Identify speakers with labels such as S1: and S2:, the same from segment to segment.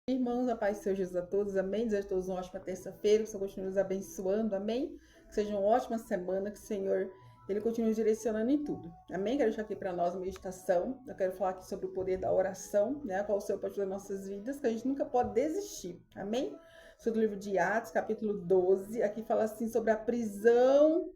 S1: Irmãos, a paz do Senhor Jesus a todos, amém? Desejo a todos uma ótima terça-feira, que o Senhor continue nos abençoando, amém? Que seja uma ótima semana, que o Senhor, Ele continue direcionando em tudo, amém? Quero deixar aqui para nós uma meditação, eu quero falar aqui sobre o poder da oração, né? Qual o Senhor pode fazer nas nossas vidas, que a gente nunca pode desistir, amém? Sobre o livro de Atos, capítulo 12, aqui fala assim sobre a prisão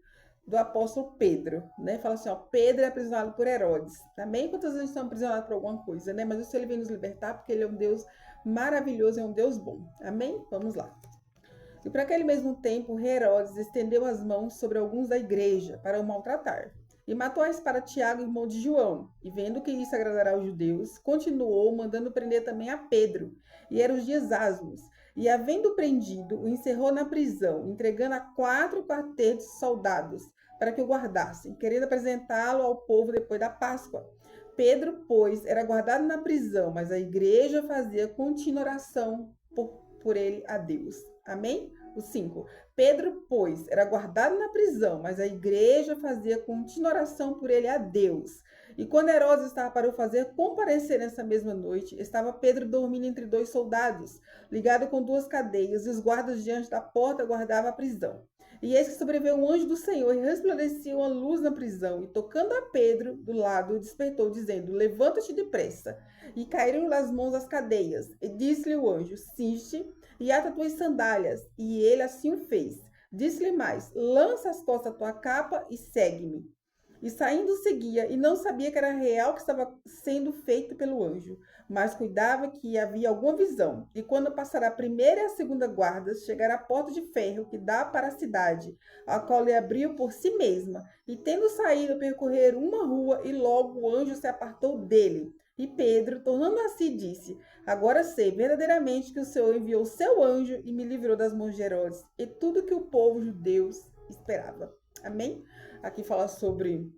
S1: do apóstolo Pedro, né? Fala assim, ó, Pedro é aprisionado por Herodes, amém? Quantas vezes estão aprisionados por alguma coisa, né? Mas o Senhor, Ele vem nos libertar, porque Ele é um Deus maravilhoso, é um Deus bom. Amém? Vamos lá. E para aquele mesmo tempo, Herodes estendeu as mãos sobre alguns da igreja para o maltratar. E matou a espada Tiago, irmão de João. E vendo que isso agradará aos judeus, continuou mandando prender também a Pedro. E eram os dias asmos. E havendo prendido, o encerrou na prisão, entregando a 4 quartetos de soldados para que o guardassem, querendo apresentá-lo ao povo depois da Páscoa. Pedro, pois, era guardado na prisão, mas a igreja fazia contínua oração por ele a Deus. Amém? O 5. Pedro, pois, era guardado na prisão, mas a igreja fazia contínua oração por ele a Deus. E quando Herodes estava para o fazer comparecer nessa mesma noite, estava Pedro dormindo entre 2 soldados, ligado com 2 cadeias, e os guardas diante da porta guardavam a prisão. E eis que sobreveio um anjo do Senhor e resplandeceu uma luz na prisão, e tocando a Pedro do lado, despertou, dizendo: Levanta-te depressa. E caíram nas mãos as cadeias. E disse-lhe o anjo: Cinge e ata tuas sandálias. E ele assim o fez. Disse-lhe mais: Lança as costas a tua capa e segue-me. E saindo seguia, e não sabia que era real que estava sendo feito pelo anjo, mas cuidava que havia alguma visão. E quando passará a primeira e a segunda guardas, chegará à porta de ferro que dá para a cidade, a qual lhe abriu por si mesma. E tendo saído, percorrer uma rua, e logo o anjo se apartou dele. E Pedro, tornando a si, disse: Agora sei verdadeiramente que o Senhor enviou o seu anjo e me livrou das mãos de Herodes e tudo que o povo judeu esperava. Amém? Aqui fala sobre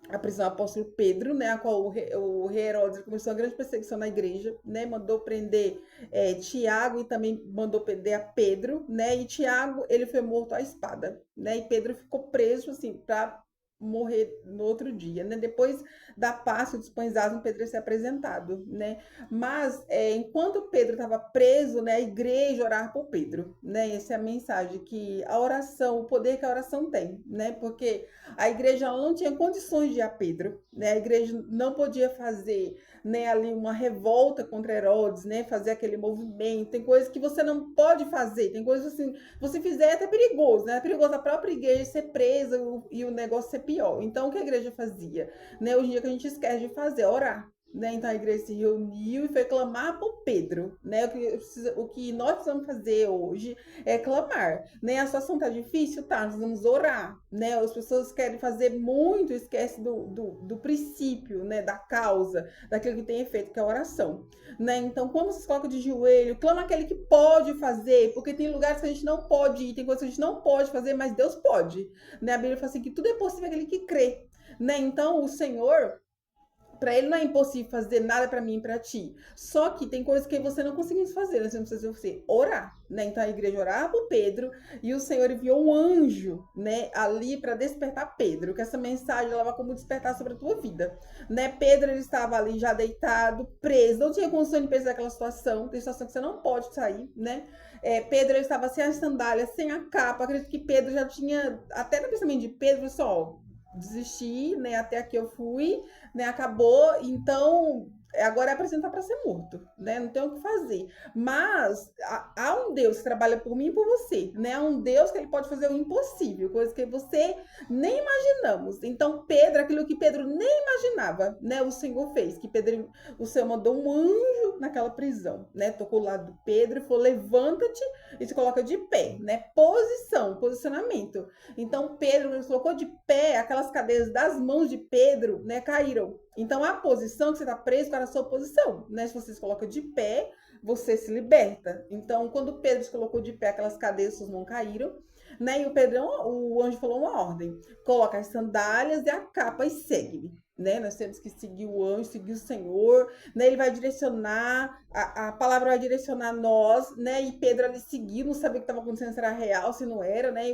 S1: a prisão do apóstolo Pedro, né, a qual o rei Herodes começou uma grande perseguição na igreja, né, mandou prender Tiago e também mandou prender a Pedro, né, e Tiago, ele foi morto à espada, né, e Pedro ficou preso, assim, para morrer no outro dia, né, depois da Páscoa dos Pães Asmos, Pedro ia ser apresentado, né, mas enquanto Pedro estava preso, né, a igreja orava por Pedro, né, essa é a mensagem, que a oração, o poder que a oração tem, né, porque a igreja não tinha condições de ir a Pedro, né? A igreja não podia fazer, né, ali uma revolta contra Herodes, né, fazer aquele movimento. Tem coisas que você não pode fazer, tem coisas assim, você fizer é até perigoso, né? É perigoso a própria igreja ser presa e o negócio ser pior. Então, o que a igreja fazia, né? Hoje em dia que a gente esquece de fazer, orar. Né? Então a igreja se reuniu e foi clamar por Pedro, né? O que nós precisamos fazer hoje é clamar, né? A situação tá difícil, tá? Nós vamos orar, né? As pessoas querem fazer muito, esquece do princípio, né? Da causa, daquilo que tem efeito, que é a oração, né? Então, quando você se coloca de joelho, clama aquele que pode fazer, porque tem lugares que a gente não pode ir, tem coisas que a gente não pode fazer, mas Deus pode, né? A Bíblia fala assim que tudo é possível aquele que crê, né? Então, o Senhor, para ele não é impossível fazer nada para mim e para ti. Só que tem coisas que você não conseguimos fazer, né? Você não precisa você orar, né? Então a igreja orava por Pedro e o Senhor enviou um anjo, né, ali para despertar Pedro. Que essa mensagem ela vai como despertar sobre a tua vida, né? Pedro ele estava ali já deitado, preso, não tinha condição de pensar naquela situação, tem situação que você não pode sair, né? Pedro ele estava sem as sandálias, sem a capa. Acredito que Pedro já tinha, até no pensamento de Pedro, só desisti, né? Até aqui eu fui, né? Acabou, então agora é apresentar para ser morto, né? Não tem o que fazer. Mas há um Deus que trabalha por mim e por você, né? Há um Deus que ele pode fazer o impossível, coisa que você nem imaginamos. Então Pedro, aquilo que Pedro nem imaginava, né? O Senhor fez, que Pedro, o Senhor mandou um anjo naquela prisão, né? Tocou o lado do Pedro e falou: levanta-te e se coloca de pé, né? Posicionamento. Então Pedro ele se colocou de pé, aquelas cadeias das mãos de Pedro, né, caíram. Então a posição que você está preso para a sua posição, né? Se você se coloca de pé, você se liberta. Então quando Pedro se colocou de pé, aquelas cadeias suas mãos caíram, né? E o anjo falou uma ordem: coloca as sandálias e a capa e segue-me. Né? Nós temos que seguir o anjo, seguir o Senhor, né? Ele vai direcionar, a palavra vai direcionar nós, né? E Pedro ali seguiu, não sabia o que estava acontecendo, se era real, se não era, né?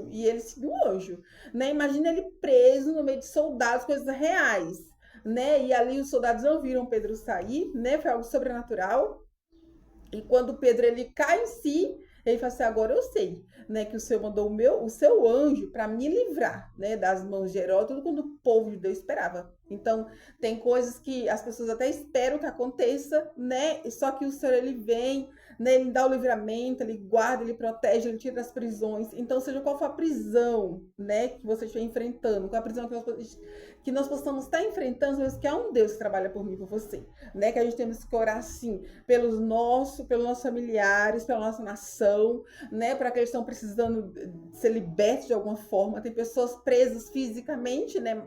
S1: E ele seguiu o anjo, né? Imagina ele preso no meio de soldados, coisas reais, né? E ali os soldados não viram Pedro sair, né? Foi algo sobrenatural. E quando Pedro ele cai em si, ele fala assim: agora eu sei, né, que o Senhor mandou o seu anjo para me livrar, né, das mãos de Herodes, tudo quando o povo de Deus esperava. Então, tem coisas que as pessoas até esperam que aconteça, né? Só que o Senhor ele vem, né, ele dá o livramento, ele guarda, ele protege, ele tira das prisões. Então, seja qual for a prisão, né, que você estiver enfrentando, qual a prisão que nós possamos estar enfrentando, sabemos que há um Deus que trabalha por mim e por você, né? Que a gente temos que orar assim pelos nossos familiares, pela nossa nação, né? Para que eles estão precisando ser libertos de alguma forma. Tem pessoas presas fisicamente, né?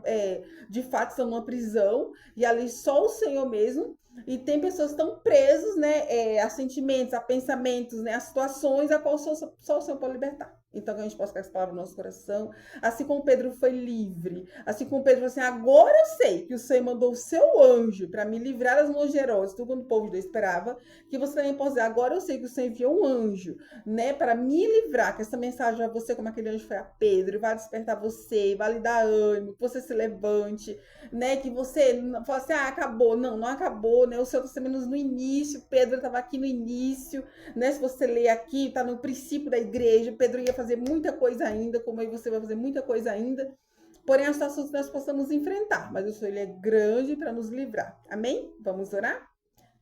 S1: De fato estão numa prisão e ali só o Senhor mesmo. E tem pessoas que estão presas, né, a sentimentos, a pensamentos, né, a situações a qual só o Senhor pode libertar. Então, que a gente possa colocar essa palavra no nosso coração. Assim como Pedro foi livre. Assim como Pedro falou assim: agora eu sei que o Senhor mandou o seu anjo para me livrar das mãos de Herodes, tudo quando o povo de Deus esperava. Que você também possa dizer: agora eu sei que o Senhor enviou um anjo, né, para me livrar. Que essa mensagem vai você, como aquele anjo foi a Pedro, vai despertar você, vai lhe dar ânimo, que você se levante, né, que você fala assim: ah, acabou. Não, não acabou, né? O Senhor está menos no início. Pedro estava aqui no início, né? Se você ler aqui, está no princípio da igreja. Pedro ia fazer muita coisa ainda, como aí você vai fazer muita coisa ainda. Porém, as situações que nós possamos enfrentar, mas o Senhor ele é grande para nos livrar. Amém? Vamos orar?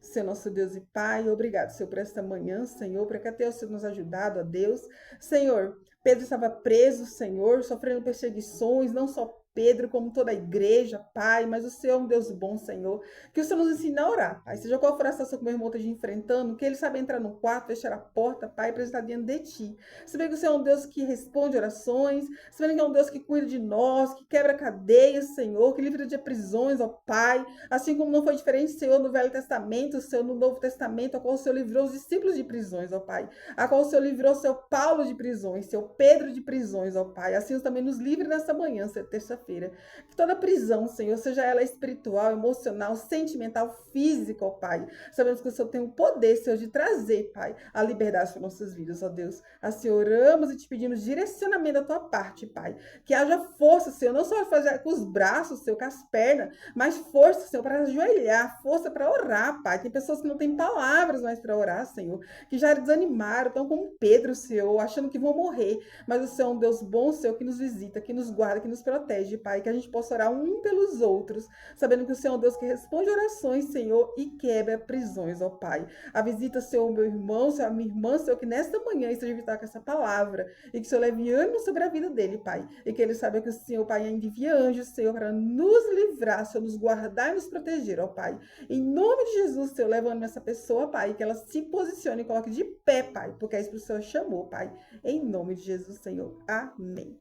S1: Senhor nosso Deus e Pai, obrigado, Senhor, por esta manhã, Senhor, para que até o Senhor nos ajudado, a Deus. Senhor, Pedro estava preso, Senhor, sofrendo perseguições, não só Pedro, como toda a igreja, Pai, mas o Senhor é um Deus bom, Senhor, que o Senhor nos ensine a orar, Pai, seja qual for a situação que meu irmão esteja enfrentando, que ele saiba entrar no quarto, fechar a porta, Pai, para estar diante de Ti. Sabendo que o Senhor é um Deus que responde orações, sabendo que é um Deus que cuida de nós, que quebra cadeias, Senhor, que livra de prisões, ó Pai, assim como não foi diferente, Senhor, no Velho Testamento, Senhor, no Novo Testamento, a qual o Senhor livrou os discípulos de prisões, ó Pai, a qual o Senhor livrou seu Paulo de prisões, seu Pedro de prisões, ó Pai, assim também nos livre nessa manhã, terça-feira. Que toda prisão, Senhor, seja ela espiritual, emocional, sentimental, física, ó Pai. Sabemos que o Senhor tem o poder, Senhor, de trazer, Pai, a liberdade para nossas vidas, ó Deus. Assim oramos e te pedimos direcionamento da tua parte, Pai. Que haja força, Senhor, não só fazer com os braços, Senhor, com as pernas, mas força, Senhor, para ajoelhar, força para orar, Pai. Tem pessoas que não têm palavras mais para orar, Senhor, que já desanimaram, estão como Pedro, Senhor, achando que vão morrer. Mas o Senhor é um Deus bom, Senhor, que nos visita, que nos guarda, que nos protege, Pai, que a gente possa orar um pelos outros, sabendo que o Senhor é um Deus que responde orações, Senhor, e quebra prisões, ó Pai. A visita, Senhor, meu irmão, Senhor, a minha irmã, Senhor, que nesta manhã esteja visitar com essa palavra, e que o Senhor leve ânimo sobre a vida dele, Pai, e que ele saiba que o Senhor, Pai, envia anjos, Senhor, para nos livrar, Senhor, nos guardar e nos proteger, ó Pai. Em nome de Jesus, Senhor, leva ânimo essa pessoa, Pai, que ela se posicione e coloque de pé, Pai, porque é isso que o Senhor chamou, Pai. Em nome de Jesus, Senhor. Amém.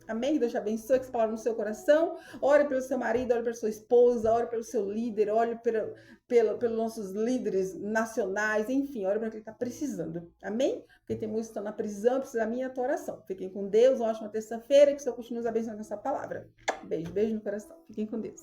S1: Amém? Deus te abençoe, que essa palavra no seu coração. Ore pelo seu marido, ore pela sua esposa, ore pelo seu líder, ore pelos nossos líderes nacionais, enfim, ore para quem está precisando. Amém? Porque tem muitos que estão na prisão, precisa da minha tua oração. Fiquem com Deus, uma ótima terça-feira e que o Senhor continue nos abençoando com essa palavra. Beijo, beijo no coração. Fiquem com Deus.